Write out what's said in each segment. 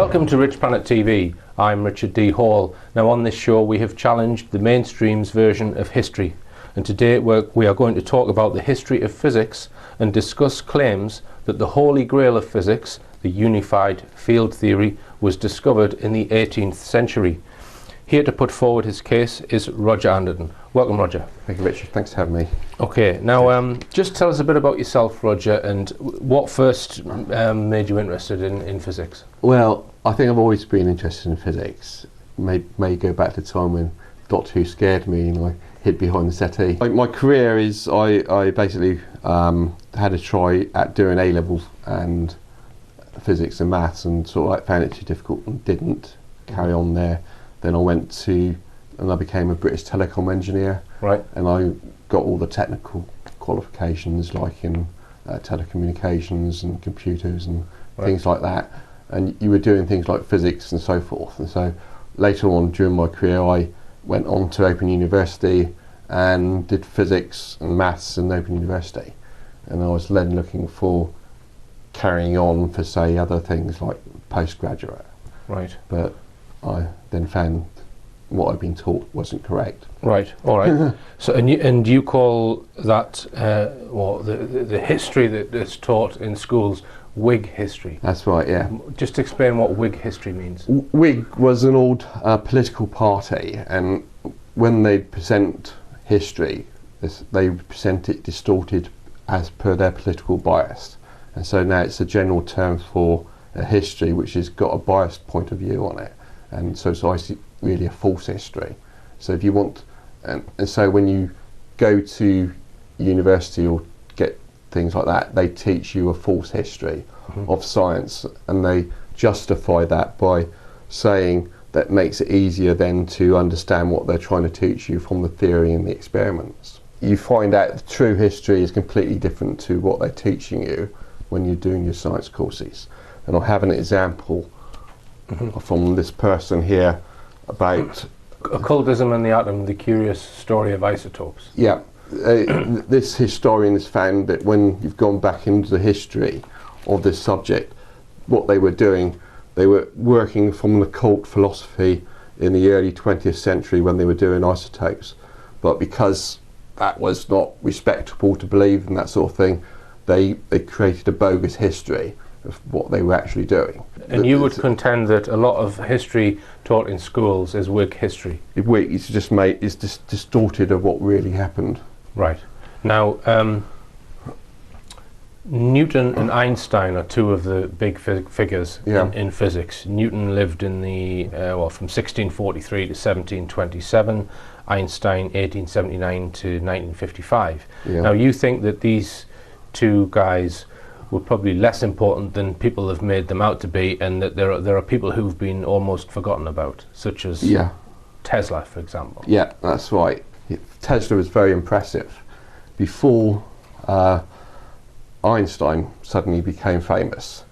Welcome to Rich Planet TV. I'm Richard D. Hall. Now on this show we have challenged the mainstream's version of history, and today we are going to talk about the history of physics and discuss claims that the holy grail of physics, the unified field theory, was discovered in the 18th century. Here to put forward his case is Roger Anderton. Welcome, Roger. Thank you, Richard. Thanks for having me. Okay, now just tell us a bit about yourself, Roger, and what first made you interested in physics? Well, I think I've always been interested in physics. May go back to the time when Doctor Who scared me and I hid behind the settee. My career is, I basically had a try at doing A-levels and physics and maths, and sort of like found it too difficult and didn't carry on there. Then I went to, and I became a British telecom engineer. Right. And I got all the technical qualifications, like in telecommunications and computers and things like that. And you were doing things like physics and so forth. And so later on during my career, I went on to Open University and did physics and maths in Open University. And I was then looking for carrying on for, say, other things like postgraduate. Right. But I then found what I'd been taught wasn't correct. Right. All right. So, and you call that the history that is taught in schools Whig history? That's right. Yeah. Just explain what Whig history means. Whig was an old political party, and when they present history, they present it distorted as per their political bias, and so now it's a general term for a history which has got a biased point of view on it. And so it's really a false history. So if you want, and so when you go to university or get things like that, they teach you a false history of science, and they justify that by saying that makes it easier then to understand what they're trying to teach you from the theory and the experiments. You find out the true history is completely different to what they're teaching you when you're doing your science courses. And I'll have an example from this person here about occultism and the atom, the curious story of isotopes. Yeah, this historian has found that when you've gone back into the history of this subject, what they were doing, they were working from the occult philosophy in the early 20th century when they were doing isotopes, but because that was not respectable to believe in that sort of thing, they created a bogus history of what they were actually doing. And you would contend that a lot of history taught in schools is Whig history? It's just distorted of what really happened. Right. Now, Newton and Einstein are two of the big figures in physics. Newton lived in the from 1643 to 1727. Einstein 1879 to 1955. Yeah. Now, you think that these two guys were probably less important than people have made them out to be, and that there are people who've been almost forgotten about, such as Tesla, for example. Yeah, that's right. Tesla was very impressive. Before Einstein suddenly became famous,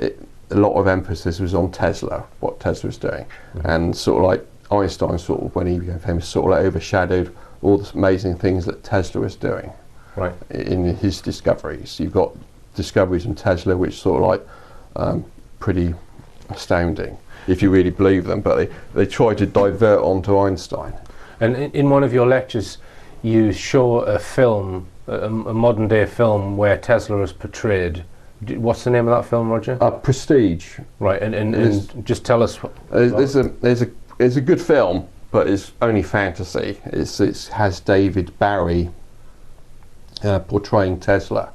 a lot of emphasis was on Tesla, what Tesla was doing, and sort of like Einstein, sort of when he became famous, sort of like overshadowed all the amazing things that Tesla was doing. Right. In his discoveries, you've got discoveries from Tesla which sort of like pretty astounding if you really believe them, but they try to divert onto Einstein. And in one of your lectures you show a film, a modern day film where Tesla is portrayed. What's the name of that film, Roger? Prestige. Right, and just tell us. It's a good film, but it's only fantasy. It has David Barry portraying Tesla,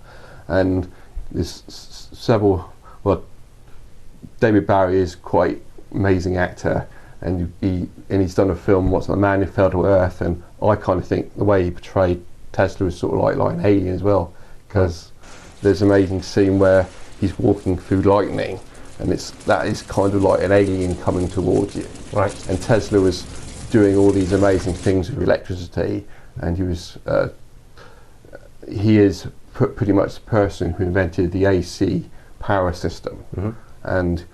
and there's several. Well, David Barry is quite amazing actor, and he's done a film, what's The Man Who Fell to Earth, and I kind of think the way he portrayed Tesla is sort of like an alien as well, because there's an amazing scene where he's walking through lightning, and that is kind of like an alien coming towards you. Right. And Tesla was doing all these amazing things with electricity, and he is pretty much the person who invented the AC power system, and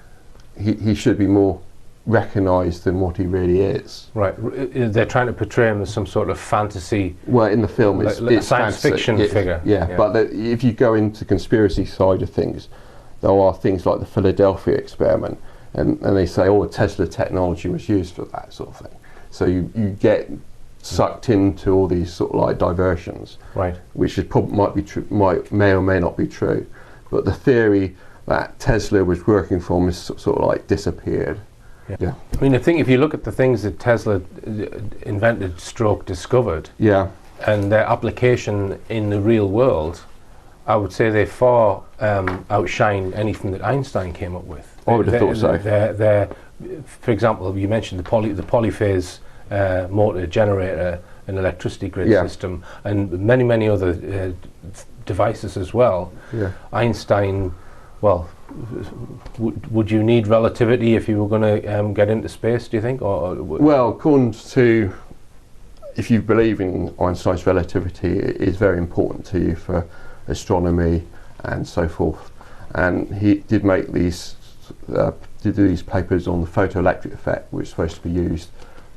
he should be more recognised than what he really is. Right. They're trying to portray him as some sort of fantasy. Well, in the film, it's a science fantasy. fiction figure. Yeah. But if you go into conspiracy side of things, there are things like the Philadelphia experiment, and they say, oh, Tesla technology was used for that sort of thing. So you get sucked into all these sort of like diversions, right? Which is might be true, may or may not be true, but the theory that Tesla was working from is sort of like disappeared. Yeah. I mean, I think if you look at the things that Tesla invented, stroke discovered, yeah, and their application in the real world, I would say they far outshine anything that Einstein came up with. I would have thought so. They're, for example, you mentioned the polyphase motor generator and electricity grid system, and many other devices as well. Yeah. Einstein, well, would you need relativity if you were going to get into space, do you think? Well, according to, if you believe in Einstein's relativity, it is very important to you for astronomy and so forth. And he did make these papers on the photoelectric effect, which is supposed to be used,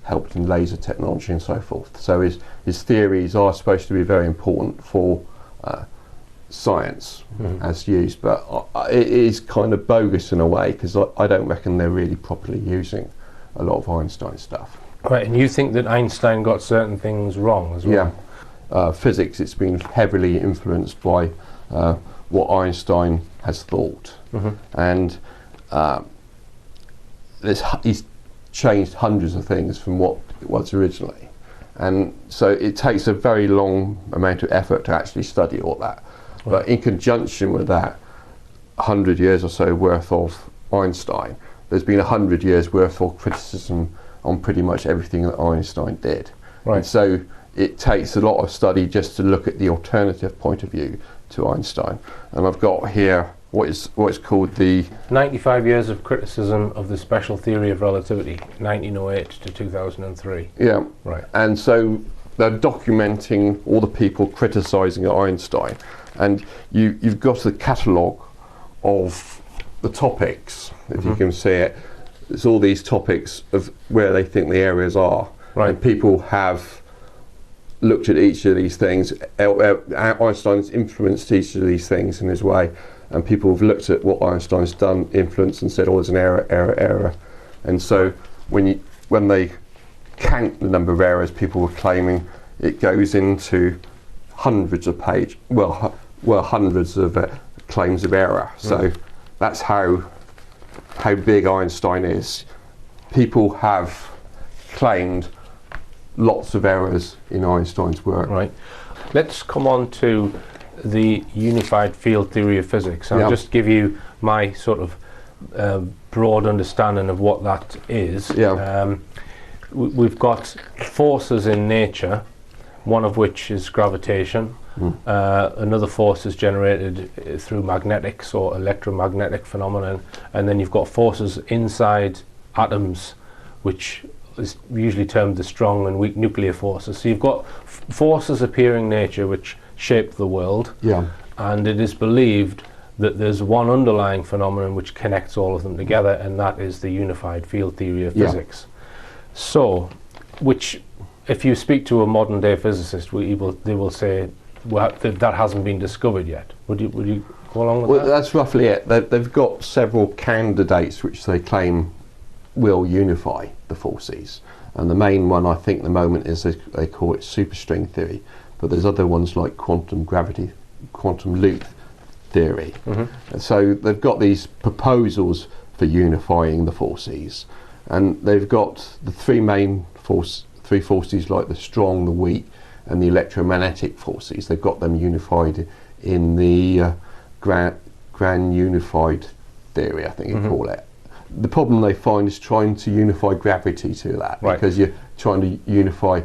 helped in laser technology and so forth. So his theories are supposed to be very important for science as used, but it is kind of bogus in a way, because I don't reckon they're really properly using a lot of Einstein stuff. Right, and you think that Einstein got certain things wrong as well? Yeah. Physics, it's been heavily influenced by what Einstein has thought. And he's changed hundreds of things from what it was originally. And so it takes a very long amount of effort to actually study all that. But in conjunction with that, 100 years or so worth of Einstein, there's been 100 years worth of criticism on pretty much everything that Einstein did. Right. And so it takes a lot of study just to look at the alternative point of view to Einstein. And I've got here what is called the 95 years of criticism of the special theory of relativity, 1908 to 2003. Yeah. Right. And so they're documenting all the people criticising Einstein, and you've got a catalogue of the topics, if you can see it. There's all these topics of where they think the areas are. Right. And people have looked at each of these things. Einstein's influenced each of these things in his way, and people have looked at what Einstein's done, influenced, and said, oh, there's an error. And so when they count the number of errors, people were claiming it goes into hundreds of hundreds of claims of error. So that's how big Einstein is. People have claimed lots of errors in Einstein's work. Right. Let's come on to the unified field theory of physics. I'll just give you my sort of broad understanding of what that is. We've got forces in nature, one of which is gravitation. Another force is generated through magnetics or electromagnetic phenomenon, and then you've got forces inside atoms, which is usually termed the strong and weak nuclear forces. So you've got forces appearing in nature which shape the world, and it is believed that there's one underlying phenomenon which connects all of them together, and that is the unified field theory of physics. So, which, if you speak to a modern day physicist, they will say, well, that hasn't been discovered yet. Would you go along with that? Well, that's roughly it. They've got several candidates which they claim will unify the forces, and the main one, I think, at the moment is they call it superstring theory, but there's other ones like quantum loop theory. And so they've got these proposals for unifying the forces, and they've got the three forces like the strong, the weak, and the electromagnetic forces. They've got them unified in the grand unified theory, I think you call it. The problem they find is trying to unify gravity to that, because you're trying to unify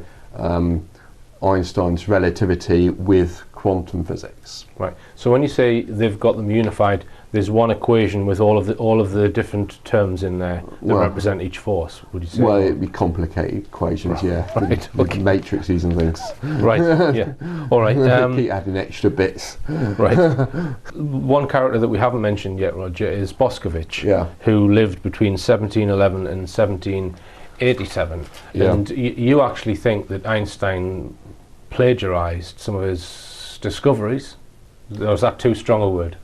Einstein's relativity with quantum physics. Right. So when you say they've got them unified, there's one equation with all of the different terms in there that represent each force. Would you say? Well, it'd be complicated equations, with matrices and things. Right. Yeah. All right. Keep adding extra bits. Right. One character that we haven't mentioned yet, Roger, is Boscovich, who lived between 1711 and 1787. And you actually think that Einstein plagiarized some of his discoveries? Or is that too strong a word?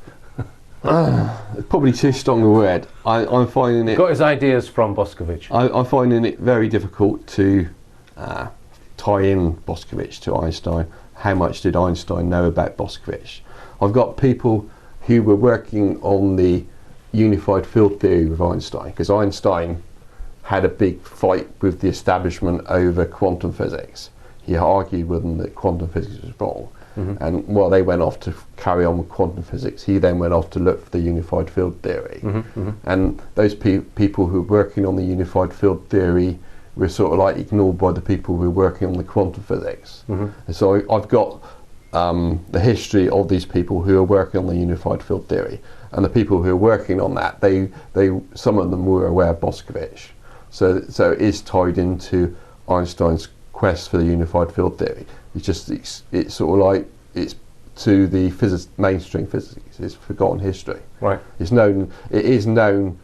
It's probably too strong a word. I'm finding it. Got his ideas from Boscovich. I'm finding it very difficult to tie in Boscovich to Einstein. How much did Einstein know about Boscovich? I've got people who were working on the unified field theory with Einstein, because Einstein had a big fight with the establishment over quantum physics. He argued with them that quantum physics was wrong. And while they went off to carry on with quantum physics, he then went off to look for the unified field theory. And those people who were working on the unified field theory were sort of like ignored by the people who were working on the quantum physics. And so I've got the history of these people who are working on the unified field theory, and the people who are working on that, they some of them were aware of Boscovich. So it is tied into Einstein's quest for the unified field theory. It's sort of like it's to the mainstream physics. It's forgotten history. Right. It is known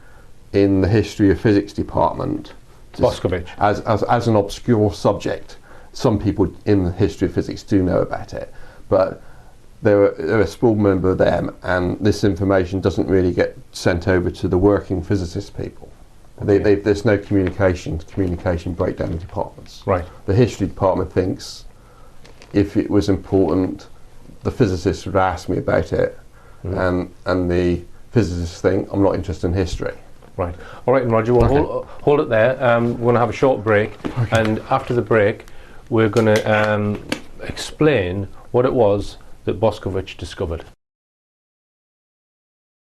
in the history of physics department Boscovich as an obscure subject. Some people in the history of physics do know about it, but they're a small number of them, and this information doesn't really get sent over to the working physicist people. Okay. There's no communication breakdown in departments. Right. The history department thinks if it was important, the physicists would ask me about it, and the physicists think I'm not interested in history. Right. All right, and Roger, we'll hold it there. We're going to have a short break, and after the break, we're going to explain what it was that Boscovich discovered.